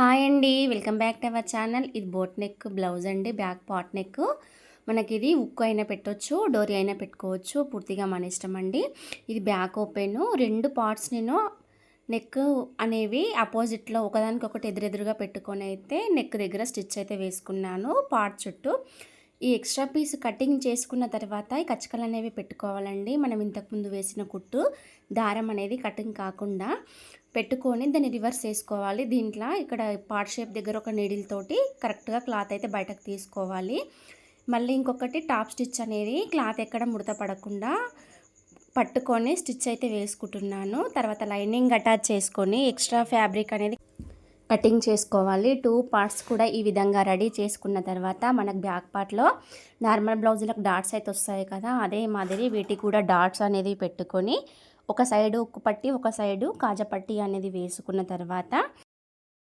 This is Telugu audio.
హాయ్ అండి, welcome back to our channel. ఇది బోట్ నెక్ బ్లౌజ్ అండి, బ్యాక్ పాట్ నెక్. మనకి ఇది ఉక్కు అయినా పెట్టవచ్చు, డోరీ అయినా పెట్టుకోవచ్చు, పూర్తిగా మన ఇష్టం అండి. ఇది బ్యాక్ ఓపెన్. రెండు పార్ట్స్ నేను నెక్ అనేవి అపోజిట్లో ఒకదానికొకటి ఎదురెదురుగా పెట్టుకొని అయితే నెక్ దగ్గర స్టిచ్ అయితే వేసుకున్నాను పార్ట్ చుట్టూ. ఈ ఎక్స్ట్రా పీస్ కటింగ్ చేసుకున్న తర్వాత ఈ కచ్చకలు అనేవి పెట్టుకోవాలండి. మనం ఇంతకుముందు వేసిన కుట్టు దారం అనేది కటింగ్ కాకుండా పెట్టుకొని దాన్ని రివర్స్ చేసుకోవాలి. దీంట్లో ఇక్కడ పార్ట్ షేప్ దగ్గర ఒక నీడిల్ తోటి కరెక్ట్గా క్లాత్ అయితే బయటకు తీసుకోవాలి. మళ్ళీ ఇంకొకటి టాప్ స్టిచ్ అనేది క్లాత్ ఎక్కడ ముడత పడకుండా పట్టుకొని స్టిచ్ అయితే వేసుకుంటున్నాను. తర్వాత లైనింగ్ అటాచ్ చేసుకొని ఎక్స్ట్రా ఫ్యాబ్రిక్ అనేది కటింగ్ చేసుకోవాలి. 2 పార్ట్స్ కూడా ఈ విధంగా రెడీ చేసుకున్న తర్వాత మనకు బ్యాక్ పార్ట్లో నార్మల్ బ్లౌజులకు డాట్స్ అయితే వస్తాయి కదా, అదే మాదిరి వీటికి కూడా డాట్స్ అనేది పెట్టుకొని ఒక సైడు ఉక్కు పట్టి ఒక సైడు కాజా పట్టి అనేది వేసుకున్న తర్వాత